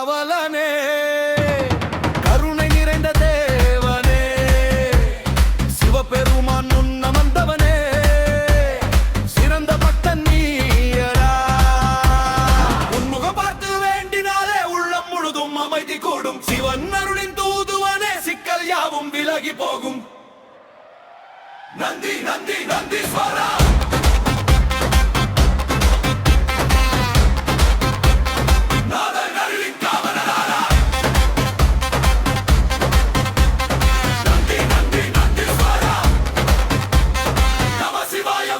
காவலனே, கருணை நிறைந்த தேவனே, சிவபெருமான் முன்னமர்ந்தவனே, சிறந்த பக்தன் நீயடா. உன்முகம் பார்த்து வேண்டினாலே உள்ளம் முழுதும் அமைதி கூடும். சிவன் அருளின் தூதுவனே, சிக்கல் யாவும் விலகி போகும். நந்தி நந்தி நந்தீஸ்வரா,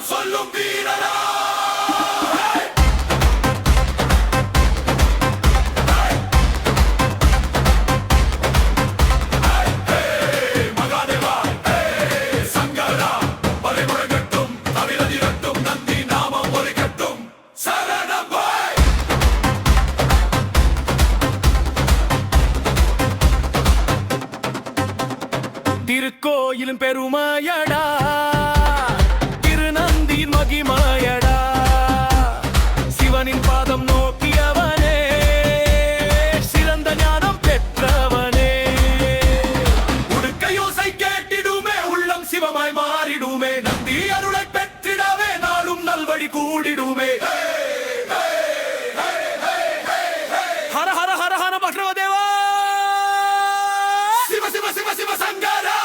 சொல்லும் வீரரா. மகாதேவா சங்கரா, பலை முழங்கட்டும், தமிழதிரட்டும், நந்தி நாமம் ஒலிக்கட்டும். சரணம் பாய். திருக்கோயிலும் பெருமையடா, மகிமாயடா, சிவனின் பாதம் நோக்கியவனே, சிறந்த ஞானம் பெற்றவனே. உடுக்கையோசை கேட்டிடுமே, உள்ளம் சிவமாய் மாறிடுமே, நந்தி அருளை பெற்றிடவே நாளும் நல்வழி கூடிடுமே. ஹர ஹர ஹர ஹர பக்ரவதேவா, சிவ சிவ சிவ சிவ சங்கரா.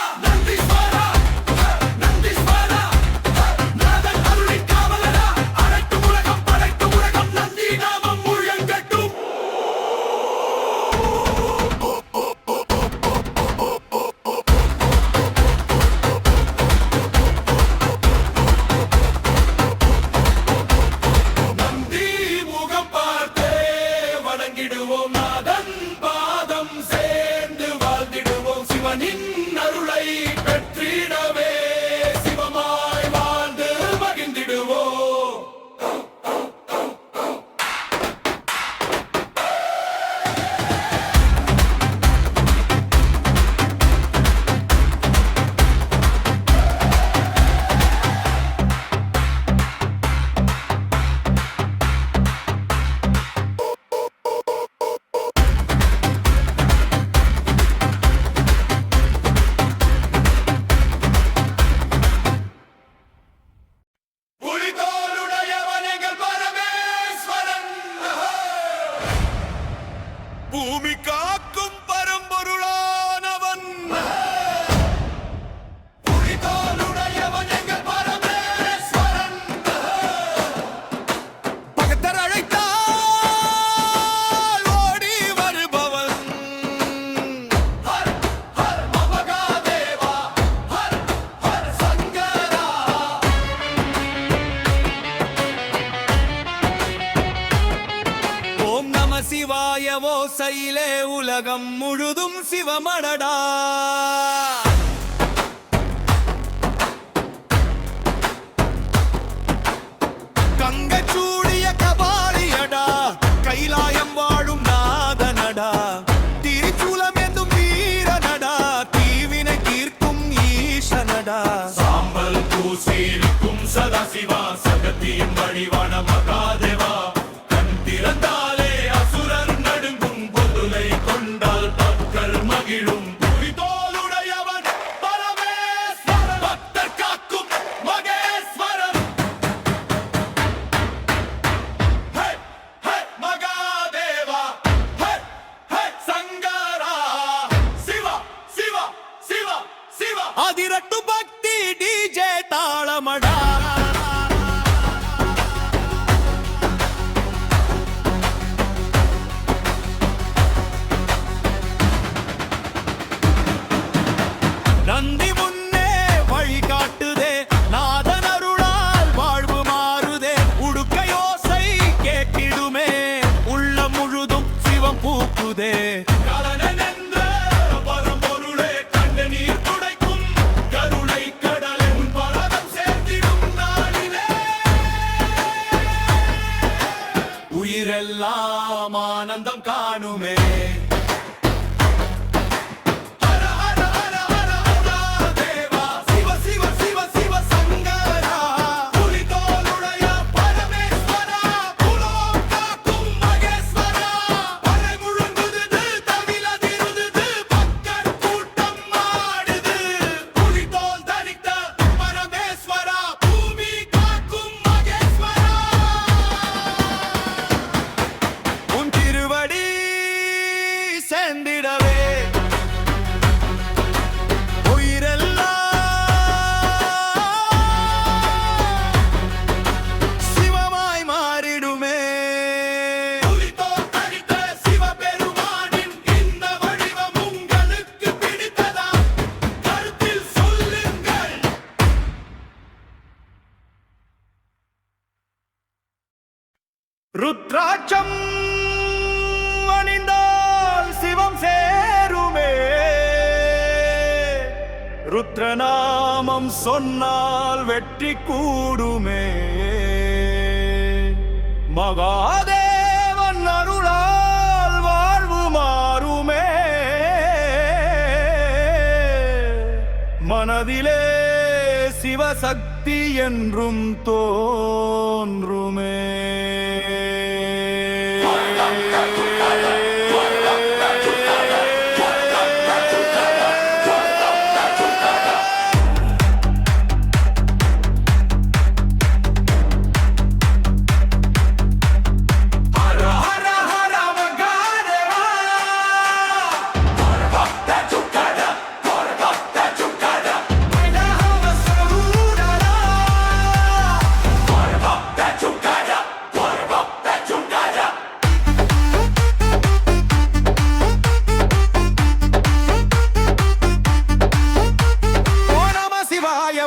பூமி காக்கும் பரம்பொருளானவன், புலிதோலுடையவன் எங்கள் பரமேஸ்வரன். பகத்தர் அழைத்தால் ஓடி வருபவன். ஹர் ஹர் மகாதேவா, ஹர் ஹர் சங்கரா. ஓம் நம சிவாய ஓசையிலே உலகம் முழுதும் சிவமடடா. கங்கச்சூடிய கபாலியடா, கைலாயம் வாழும் நாதனடா, திரிசூலம் என்னும் வீரனடா, தீவினை தீர்க்கும் ஈசனடா. சாம்பல் பூசிருக்கும் சதாசிவா, சகத்தியின் வழிவான மகாதேவா, கண் திறந்தாலே அசுரர் நடுங்கும், பொதுலை கொண்டால் பக்தர் மகிழும். புலிதோலுடையவன் பரமேஸ்வரன், பக்தர் காக்கும் மகேஸ்வரன். ஹே ஹே மகாதேவா, ஹே ஹே சங்கரா. சிவா சிவா சிவா சிவா, அதிரட்டு பக்தி டிஜே தாளமடா. நந்தி முன்னே வழி காட்டுதே, நாதன் அருளால் வாழ்வு மாறுதே. உடுக்கையோசை கேட்டிடுமே, உள்ளம் முழுதும் சிவம் பூக்குதே. உயிரெல்லாம் ஆனந்தம் காணுமே. முழுங்குது சேர்ந்திடவே ருத்ராட்சம் அணிந்தால் சிவம் சேருமே, ருத்ரநாமம் சொன்னால் வெற்றி கூடுமே, மகாதேவன் அருளால் வாழ்வு மாறுமே, மனதிலே சிவசக்தி என்றும் தோன்றுமே.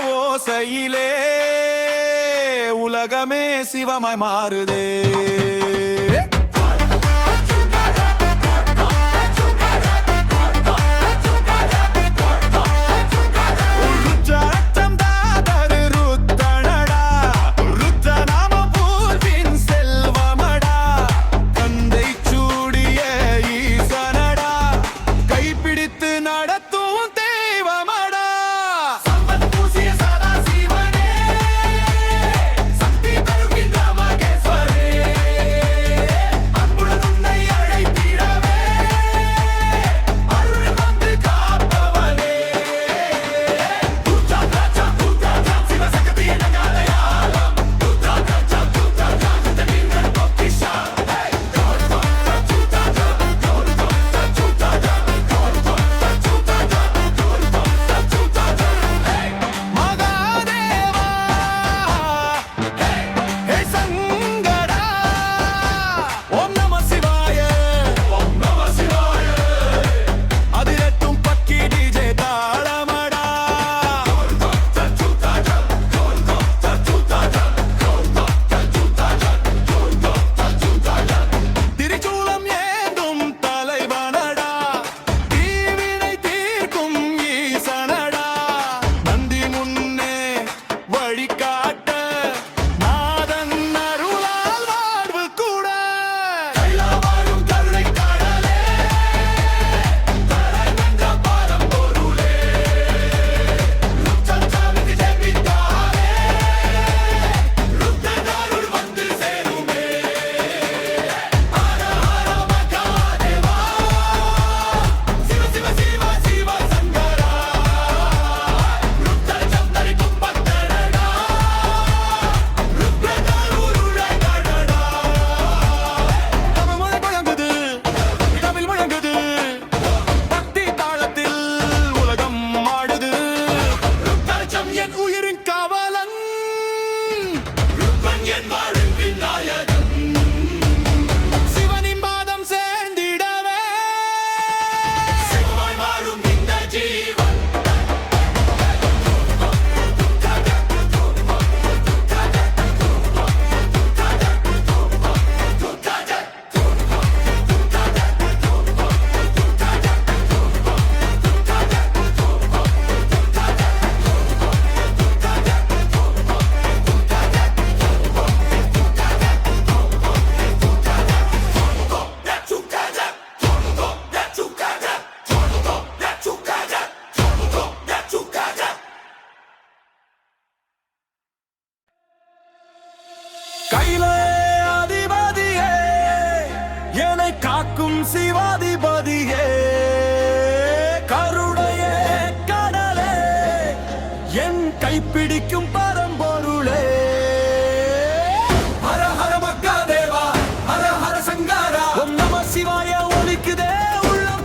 ஓசையிலே உலகமே சிவமாய் மாறுதே. கையிலே அதிபதியே, என்னை காக்கும் சிவாதிபதியே, கருணையே கடலே, என் கைப்பிடிக்கும் பரம்பொருளே. ஹர ஹர மகாதேவா, ஹர ஹர சங்கரா, ஓம் நம சிவாய ஒலிக்குதே உள்ளம்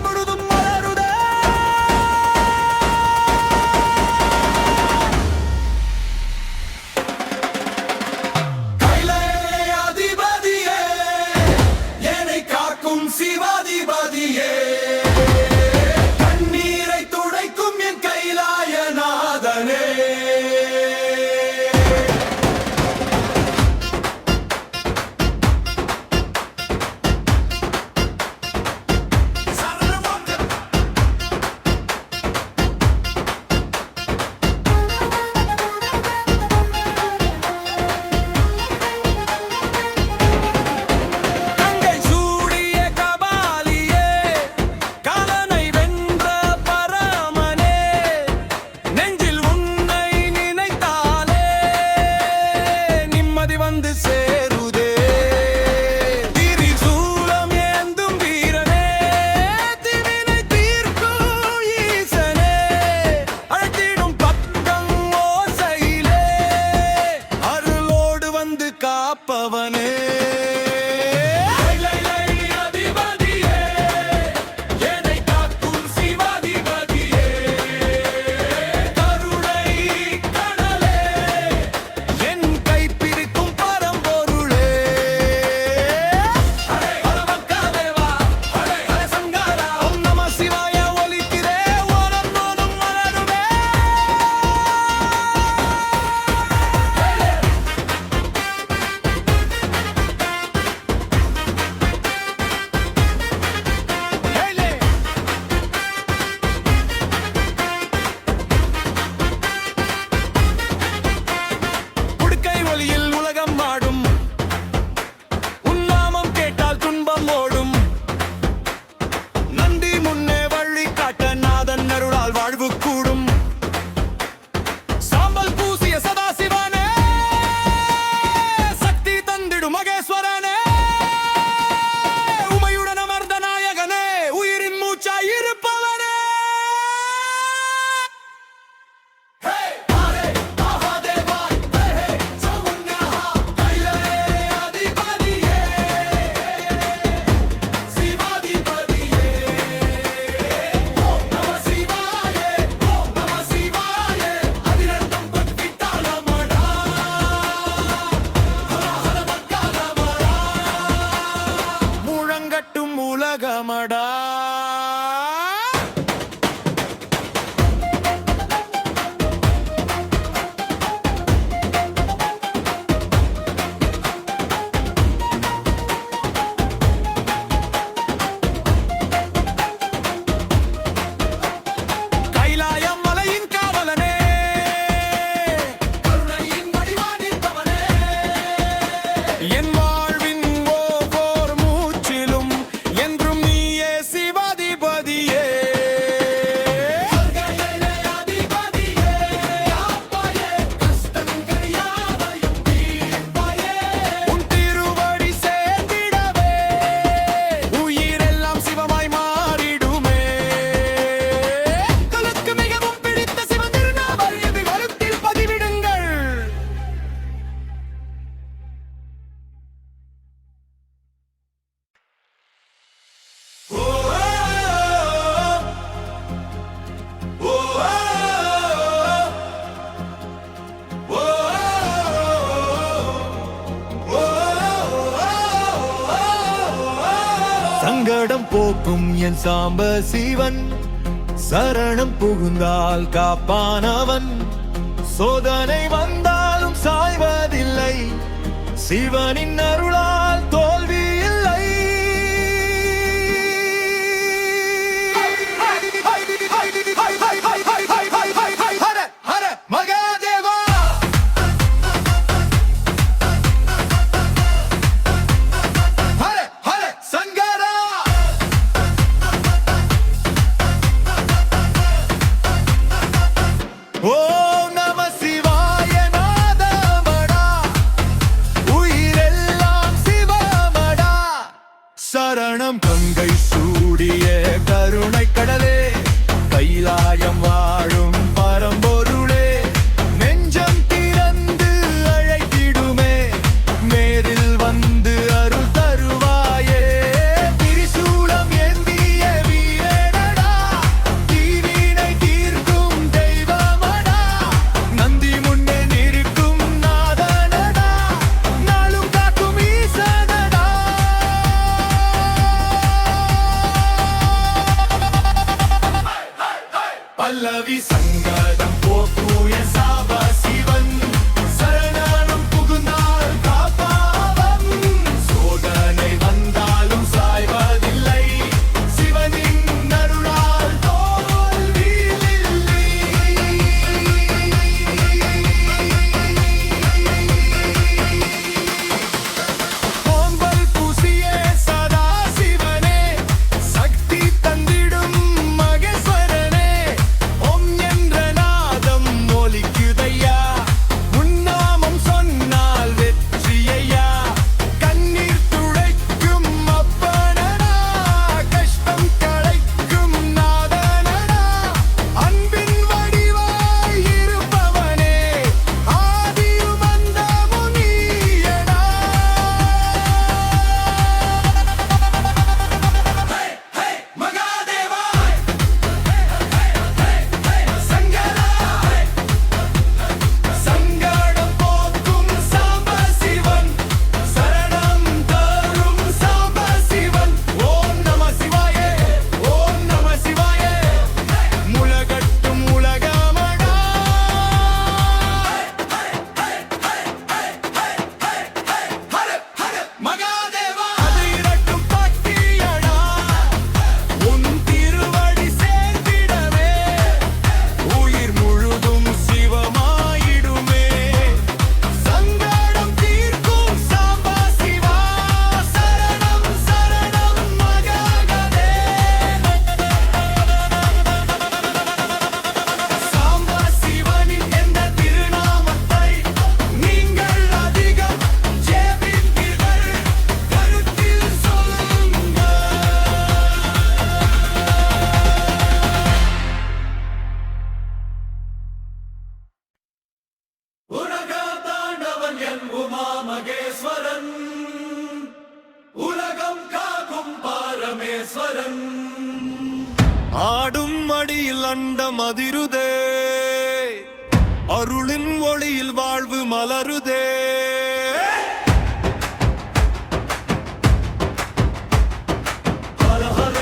சங்கடம் போக்கும் என் சாம்ப சிவன், சரணம் புகுந்தால் காப்பானவன். சோதனை வந்தாலும் சாய்வதில்லை, சிவனின் அருளால் தோல்வி இல்லை. ஹர ஹர மகாதேவா, ஹர ஹர சங்கரா. ஓம் நம சிவாய நாதமடா, உயிரெல்லாம் சிவமடா. சரணம் கங்கை சூடிய கருணை கடலே, கைலாயம் வாழும் பரம்பொருளே. நெஞ்சம் திறந்து அழைத்திடுமே, நேரில் வந்து அருள் தருவாயே. திரிசூலம் ஏந்திய வீரனடா, தீவினை தீர்க்கும் தெய்வமடா. நந்தி முன்னே நிற்கும் நாதனடா, நாளும் காக்கும் ஈசனடா. பல்லவி சங்கடம் போக்குய சாப சிவன், சரணம் புகுந்தால் காப்பாவன். சோதனை வந்தாலும் சாய்வதில்லை, சிவனின் அருளால் தோல்வியில்லை. ஓம்பல் பூசிய சதா சிவனே, சக்தி தந்திடும் மகேஸ்வரனே. ஓம் என்ற நாதம் ஒலிக்குதையா, உன்னாமம் சொன்னால் வெற்றியையா. கண்ணீர் துடைக்கும் அப்பனடா, கஷ்டம் களைக்கும் நாதனடா. அன்பின் வடிவாய் இருப்பவனே, ஆதியும் அந்தமும் நீயடா. மகாதேவா, சங்கரா. சங்கடம் போக்கும் சாம்ப சிவன், சரணம் தரும் சாம்ப சிவன். ஓம் நம சிவாய, ஓம் நம சிவாய. முழகட்டும் உலகமடா. ஹர ஹர மகாதேவா, அதிரட்டும் பக்தியடா, உன் திருவடி சேர்ந்திடவே. உயிர் முழுதும் சிவமாயிடுமே, சங்கடம் தீர்க்கும் சாம்பா சிவா. சரணம் சரணம் மகாகதே. சாம்பா சிவனின் எந்த திருநாமத்தை நீங்கள் அதிகம் ஜெபிப்பீர்கள், கருத்தில் சொல்லுங்கள். உலகம் தாண்டவன் என் உமா மகேஸ்வரன், உலகம் காக்கும் பரமேஸ்வரன். ஆடும் மடியில் அண்டம் அதிருதே, அருளின் ஒளியில் வாழ்வு மலருதே. ஹர ஹர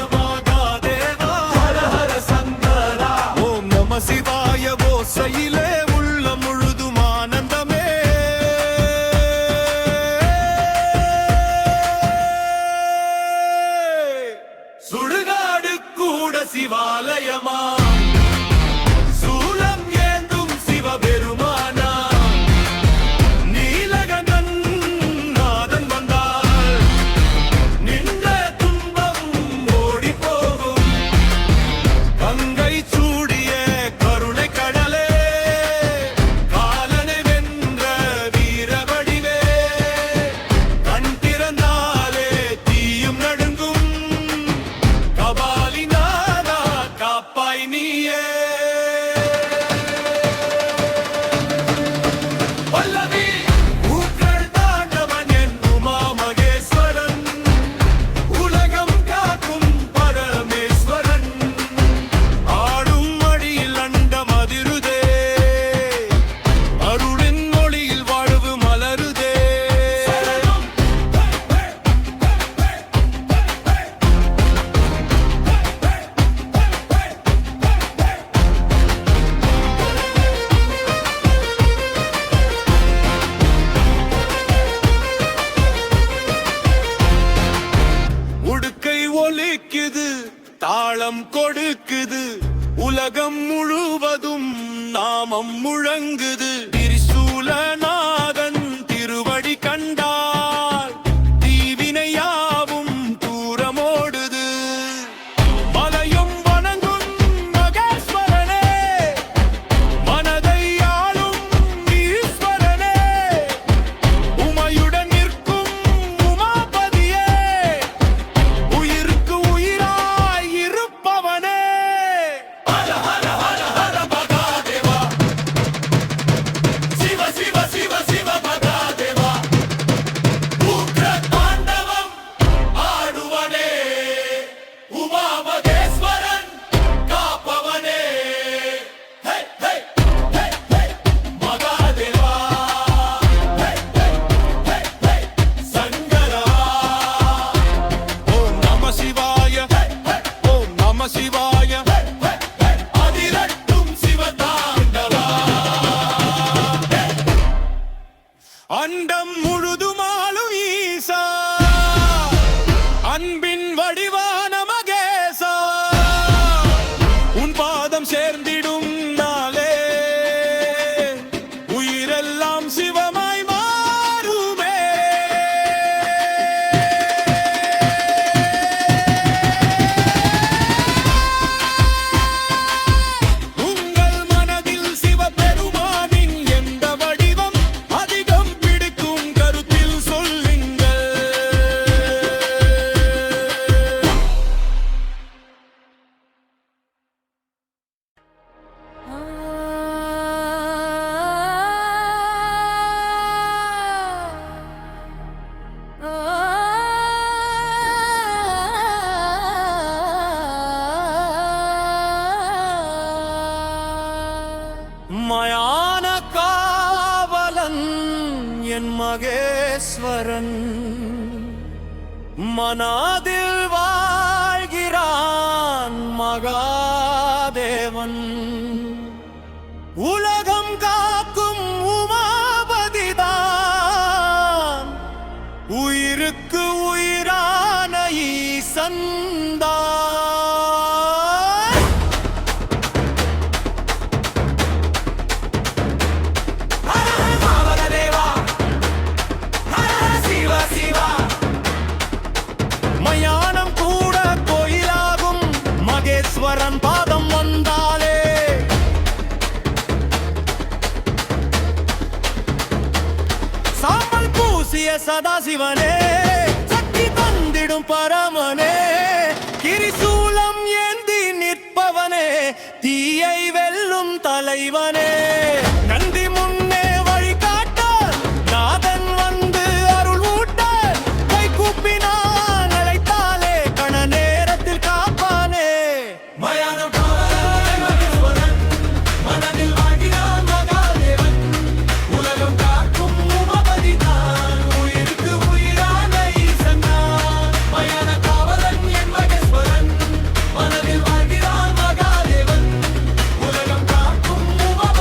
சிவாலயமா சூலம் ஏந்தும் சிவபெருமானா நீலகண்டன் நாதன் வந்தால் நின்ற துன்பம் ஓடி போகும் கங்கை சூடிய கருணை கடலே காலனை வென்ற வீர வடிவே கண் திறந்தாலே தீயும் நடுங்கும் கபாலி நாதா காப்பாய் நீயே வல்லவி ஊக்கள் தாண்டவன் என் உமா மகேஸ்வரன் உலகம் காக்கும் பரமேஸ்வரன் ஆடும் மடியில் அண்டம் அதிருதே அருளின் மொழியில் வாழ்வு மலருதே உடுக்கை ஒலிக்குது தாளம் கொடுக்குது உலகம் முழுவதும் நாமம் முழங்குது திரிசூலநாதன் திருவடி கண்டால் தீவினையாவும் தூரமோடுது மலையும் வணங்கும் மகேஸ்வரனே மனதை ஆளும் ஈஸ்வரனே உமையுடன் நிற்கும் உமாபதியே உயிருக்கு உயிராய் இருப்பவனே ஹர ஹர ஹர ஹர மகாதேவா சிவ சிவ சிவ சிவ மகாதேவா உக்ர தாண்டவம் ஆடுவனே உமா மகேஸ்வரன் காப்பவனே ஹே ஹே ஹே ஹே மகாதேவா ஹே ஹே ஹே ஹே சங்கரா ஓம் நம சிவாய ஓம் நம சிவாய அதிரட்டும் சிவதாண்டவா அண்டம் முழுதுமாலும் ஈசா அன்பின் வடிவான மகேசா உன் பாதம் சேர்ந்திடும் நாளே உயிரெல்லாம் சிவமாய் மாறுமே உங்கள் மனதில் சிவபெருமானின் எந்த வடிவம் அதிகம் பிடிக்கும் கருத்தில் சொல்லுங்கள் மயான காவலன் என் மகேஸ்வரன் மனாதில் வாழ்கிறான் மகாதேவன் உலகம் காக்கும் உமாபதிதான் உயிருக்கு உயிரான ஈசன்தான் மயானம் கூட கோயிலாகும் மகேஸ்வரன் பாதம் வந்தாலே சாம்பல் பூசிய சதாசிவனே சக்தி தந்திடும் பரமனே கிரிசூலம் ஏந்தி நிற்பவனே தீயை வெல்லும் தலைவனே நந்தி முன்னே வழிகாட்ட நாதன் வந்து அருள் ஊட்ட கை கூப்பினான் அழைத்தாலே கண நேரத்தில் காப்பானே மயானம் மகேஸ்வரன் மனதில் வாழ்கிறான் மகாதேவன் உலகம் காக்கும் உமபதிதான் உயிருக்கு உயிரான ஈசன்தான் மயான காவலன் என் மகேஸ்வரன் மனதில் வாழ்கிறான் மகாதேவன் உலகம் காக்கும் உமபதிதான்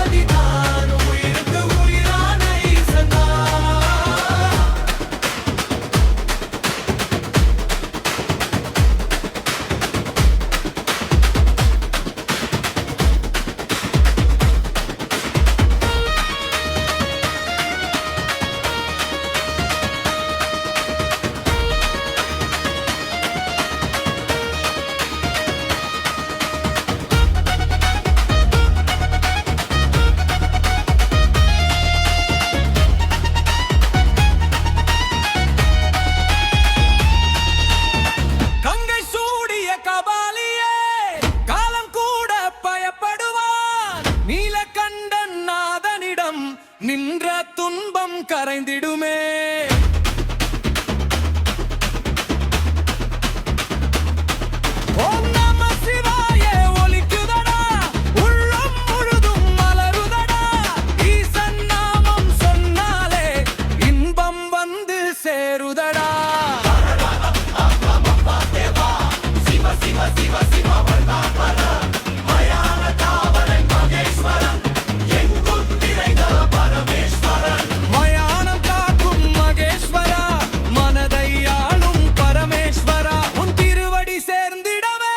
கரைந்திடுமே. ஓம் நம சிவாய ஒலிக்குதடா, உள்ளம் முழுதும் மலருதடா. ஈசன் நாமம் சொன்னாலே இன்பம் வந்து சேருதடா. மயானம் காக்கும் மகேஸ்வரா, மனதை ஆளும் பரமேஸ்வரா, உன் திருவடி சேர்ந்திடவே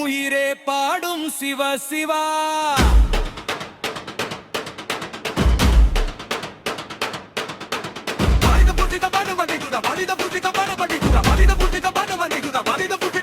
உயிரே பாடும் சிவ சிவா. மனித புத்தித பண வண்டிகுதா, மனித புத்தித பண வண்டிகுதா, மனித புத்தித பண வண்டிகுதா, மனித புத்தித